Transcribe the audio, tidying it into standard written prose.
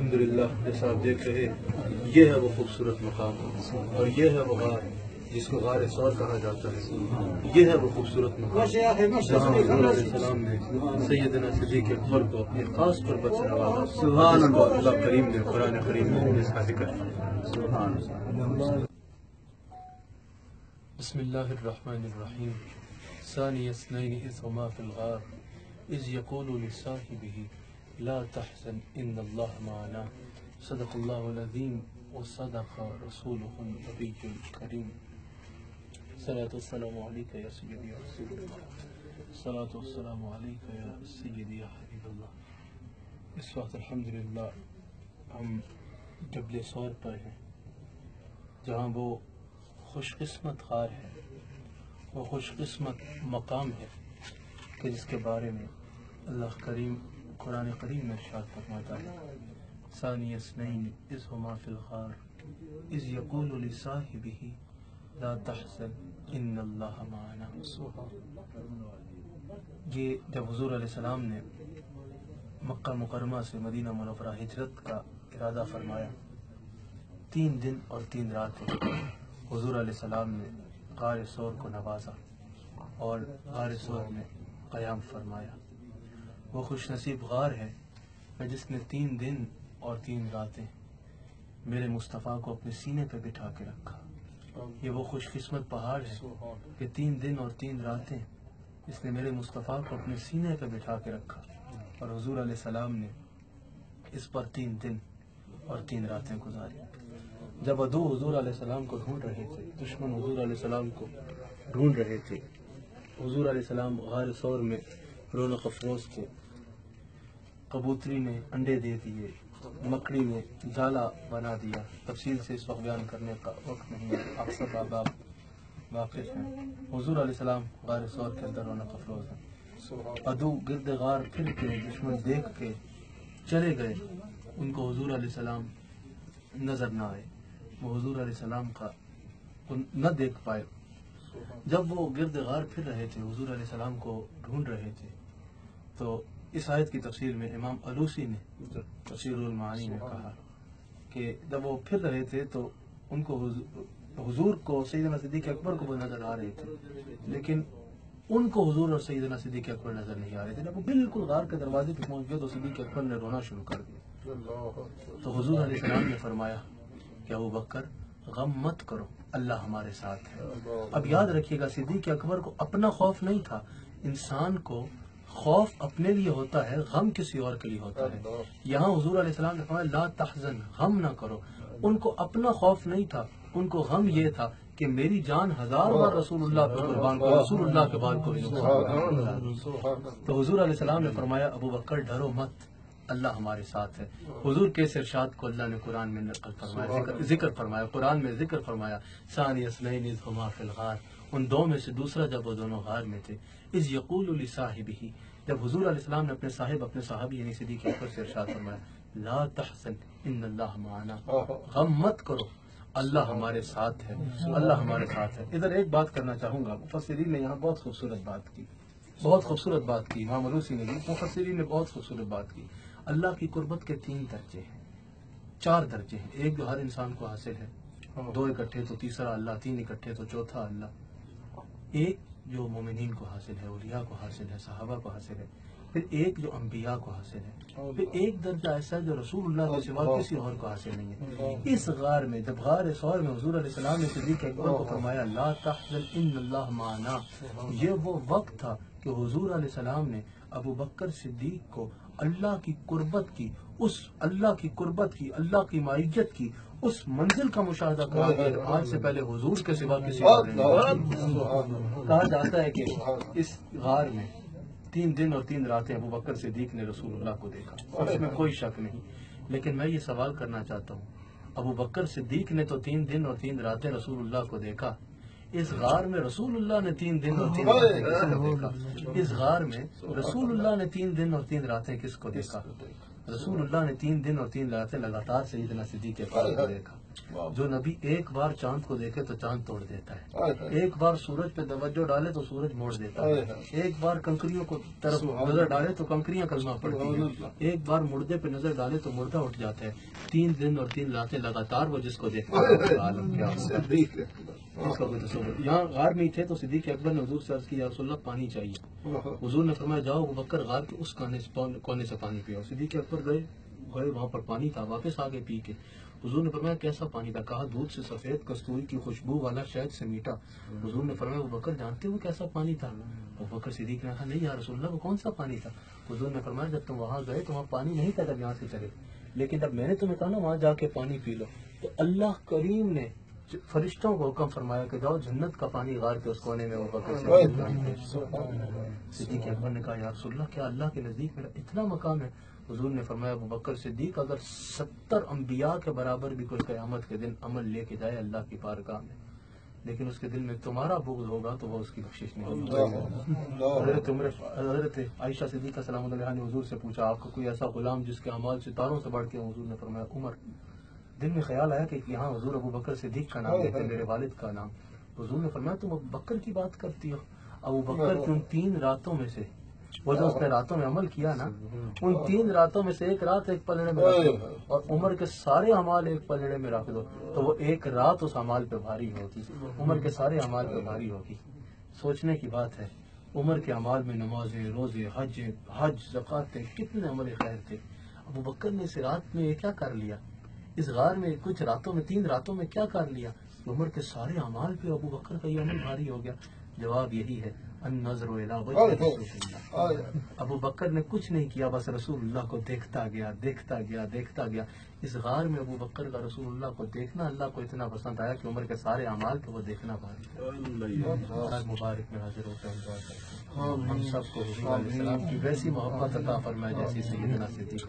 الحمدللہ جیسا آپ دیکھ رہے یہ ہے وہ خوبصورت مقام اور یہ ہے وہ غار جس کو غار ثور کہا جاتا ہے. یہ ہے وہ خوبصورت مقام جہاں حضور علیہ السلام نے سیدنا صدیق اکبر کو اپنی خاص قربت سے نوازا. سبحان اللہ. اللہ کریم نے قرآن کریم میں اس کا ذکر کیا. سبحان اللہ. بسم اللہ الرحمن الرحیم. ثانی اثنین اذ ہما فی الغار اذ یقول لصاحبہ لا تحزن ان اللہ معنا. صدق اللہ العظیم وصدق رسولہ النبی الکریم. الصلاۃ والسلام علیکہ یا سیدی یا رسول اللہ. الصلاۃ والسلام علیکہ یا سیدی یا حبیب اللہ. اس وقت الحمدللہ ہم جبل ثور پر ہیں جہاں وہ خوش قسمت غار ہے، وہ خوش قسمت مقام ہے کہ جس کے بارے میں اللہ کریم قرآن کریم میں ارشاد فرماتا ہے ثانی اثنین اذ ہما فی الغار اذ یقول لصاحبہ لا تحزن ان اللہ معنا. یہ جب حضور علیہ السلام نے مکہ مکرمہ سے مدینہ منورہ ہجرت کا ارادہ فرمایا، 3 دن اور 3 راتیں حضور علیہ السلام نے غار ثور کو نوازا اور غار ثور میں قیام فرمایا. وہ خوش نصیب غار ہے جس نے 3 دن اور 3 راتیں میرے مصطفیٰ کو اپنے سینے پہ بٹھا کے رکھا. یہ وہ خوش قسمت پہاڑ ہے کہ 3 دن اور 3 راتیں اس نے میرے مصطفیٰ کو اپنے سینے پہ بٹھا کے رکھا اور حضور علیہ السلام نے اس پر 3 دن اور 3 راتیں گزاری. جب عدو حضور علیہ السلام کو ڈھونڈ رہے تھے، دشمن حضور علیہ السلام کو ڈھونڈ رہے تھے، حضور علیہ السلام غار ثور میں رونق افروز تھے. کبوتری نے انڈے دے دیے، مکڑی نے جالا بنا دیا. تفصیل سے اس وقت بیان کرنے کا وقت نہیں ہے، آپ سب احباب واقف ہیں. حضور علیہ السلام غار ثور کے اندر رونق افروز ہیں. عدو گرد غار پھر کے دشمن دیکھ کے چلے گئے، ان کو حضور علیہ السلام نظر نہ آئے، وہ حضور علیہ السلام کا نہ دیکھ پائے. جب وہ گرد غار پھر رہے تھے، حضور علیہ السلام کو ڈھونڈ رہے تھے، تو اس آیت کی تفسیر میں امام علوسی نے تفسیر المعانی میں کہا کہ جب وہ پھر رہے تھے تو ان کو حضور کو سیدنا صدیق اکبر کو وہ نظر آ رہے تھے، لیکن ان کو حضور اور سیدنا صدیق اکبر نظر نہیں آ رہے تھے. جب وہ بالکل غار کے دروازے پہ پہنچ گئے تو صدیق اکبر نے رونا شروع کر دیا. تو حضور علیہ السلام نے فرمایا کہ ابو بکر غم مت کرو، اللہ ہمارے ساتھ ہے. اب یاد رکھیے گا صدیق اکبر کو اپنا خوف نہیں تھا. انسان کو خوف اپنے لیے ہوتا ہے، غم کسی اور کے لیے ہوتا ہے. یہاں حضور علیہ السلام نے فرمایا لا تحزن، غم نہ کرو. ان کو اپنا خوف نہیں تھا، ان کو غم یہ تھا کہ میری جان 1000 بار رسول اللہ پہ قربان کو، رسول اللہ کے بعد کو بھی نقصان. تو حضور علیہ السلام نے فرمایا ابو بکر ڈرو مت، اللہ ہمارے ساتھ ہے. حضور کے اس ارشاد کو اللہ نے قرآن میں نقل فرمایا، ذکر فرمایا، قرآن میں ذکر فرمایا ثانی اثنین اذ ہما فی الغار. ان 2 میں سے دوسرا جب وہ دونوں غار میں تھے، اذ یقول لصاحبہ، جب حضور علیہ السلام نے اپنے صحابی یعنی صدیق اکبر سے ارشاد فرمایا لا تحزن ان اللہ معنا، غم مت کرو، اللہ ہمارے ساتھ ہے، اللہ ہمارے ساتھ ہے. ادھر ایک بات کرنا چاہوں گا، مفسرین نے یہاں بہت خوبصورت بات کی، بہت خوبصورت بات کی. امام علوسی نے بھی، مفسرین نے بہت خوبصورت بات کی. اللہ کی قربت کے 3 درجے ہیں، 4 درجے ہیں. ایک جو ہر انسان کو حاصل ہے، 2 اکٹھے تو تیسرا اللہ، 3 اکٹھے تو چوتھا اللہ. ایک جو مومنین کو حاصل ہے، اولیاء کو حاصل ہے، صحابہ کو حاصل ہے. پھر ایک جو انبیاء کو حاصل ہے. پھر ایک درجہ ایسا ہے جو رسول اللہ کے سوا کسی اور کو حاصل نہیں ہے. اس غار میں جب غار ثور میں حضور علیہ السلام نے صدیق اکبر کو فرمایا لا تحزن ان اللہ معنا، یہ وہ وقت تھا کہ حضور علیہ السلام نے ابو بکر صدیق کو اللہ کی قربت کی، اس اللہ کی قربت کی، اللہ کی معیت کی اس منزل کا مشاہدہ کرا دیا آج سے پہلے حضور کے سوا کسی اور نے. کہا جاتا ہے کہ اس غار میں 3 دن اور 3 راتیں ابو بکر صدیق نے رسول اللہ کو دیکھا، اس میں کوئی شک نہیں. لیکن میں یہ سوال کرنا چاہتا ہوں، ابو بکر صدیق نے تو 3 دن اور 3 راتیں رسول اللہ کو دیکھا، اس غار میں رسول اللہ نے 3 دن اور 3 راتیں کس کو دیکھا؟ اس غار میں رسول اللہ نے 3 دن اور 3 راتیں کس کو دیکھا؟ رسول اللہ نے 3 دن اور 3 راتیں لگاتار سیدنا صدیق اکبر کو دیکھا. جو نبی ایک بار چاند کو دیکھے تو چاند توڑ دیتا ہے، ایک بار سورج پہ توجہ ڈالے تو سورج موڑ دیتا ہے، ایک بار کنکریوں کو طرف نظر ڈالے تو کنکریاں کلمہ پڑتی ہیں، ایک بار مردے پہ نظر ڈالے تو مردہ اٹھ جاتا ہے، 3 دن اور 3 راتیں لگاتار وہ جس کو دیکھتا ہے عالم کیا ہوگا اس کا کوئی تصور۔ یہاں غار میں ہی تھے تو صدیق اکبر نے حضور سے عرض کی یا رسول اللہ پانی چاہیے، حضور نے فرمایا جاؤ ابوبکر غار کے اس کونے سے پانی پیو۔ صدیق اکبر گئے وہاں پر پانی تھا، واپس آگے پی کے حضور نے فرمایا کیسا پانی تھا؟ کہا دودھ سے سفید، کستوری کی خوشبو والا، شہد سے میٹھا۔ حضور نے فرمایا ابوبکر جانتے ہو کیسا پانی تھا؟ ابوبکر صدیق نے کہا نہیں یا رسول اللہ وہ کون سا پانی تھا؟ حضور نے فرمایا جب تم وہاں گئے تو وہاں پانی نہیں تھا جب یہاں سے چلے، لیکن جب میں نے تمہیں کہا نا وہاں جا کے پانی پی لو تو اللہ کریم نے فرشتوں کو حکم فرمایا کہ جاؤ جنت کا پانی غار کے اس کونے میں ابوبکر صدیق اکبر نے کہا یا رسول اللہ کیا اللہ کے نزدیک میرا اتنا مقام ہے؟ حضور نے فرمایا ابوبکر صدیق اگر 70 انبیاء کے برابر بھی کوئی قیامت کے دن عمل لے کے جائے اللہ کی بارگاہ میں، لیکن اس کے دل میں تمہارا بغض ہوگا تو وہ اس کی بخشش نہیں ہوگی۔ حضرت عائشہ صدیقہ سلام اللہ علیہا نے حضور سے پوچھا آپ کو کوئی ایسا غلام جس کے اعمال ستاروں سے بڑھ کے؟ حضور نے فرمایا عمر۔ دل میں خیال آیا کہ یہاں حضور ابوبکر صدیق کا نام لیتے میرے والد کا نام۔ حضور نے فرمایا تم ابوبکر کی بات کرتی ہو؟ ابوبکر کی ان 3 راتوں میں سے وہ جو اس نے راتوں میں عمل کیا نا، ان 3 راتوں میں سے ایک رات ایک پلڑے میں رکھ دو اور عمر کے سارے اعمال ایک پلڑے میں رکھ دو تو وہ ایک رات اس اعمال پہ بھاری ہوگی، عمر کے سارے اعمال پہ بھاری ہوگی۔ سوچنے کی بات ہے عمر کے اعمال میں نمازیں، روزے، حج، زکوٰۃ، کتنے عمل خیر تھے۔ ابوبکر نے اس رات میں یہ کیا کر لیا؟ اس غار میں کچھ راتوں میں 3 راتوں میں کیا کر لیا؟ عمر کے سارے اعمال پہ ابوبکر کا یہ عمل بھاری ہو گیا۔ جواب یہی ہے النظر الی وجہ رسول اللہ۔ ابوبکر نے کچھ نہیں کیا، بس رسول اللہ کو دیکھتا گیا دیکھتا گیا دیکھتا گیا۔ اس غار میں ابوبکر کا رسول اللہ کو دیکھنا اللہ کو اتنا پسند آیا کہ عمر کے سارے اعمال پہ وہ دیکھنا بھاری۔ مبارک میں حاضر ہو کر دعا کرتے ہیں ہم سب کو حضور علیہ السلام کی ویسی محبت عطا فرمائے جیسی سیدنا صدیق۔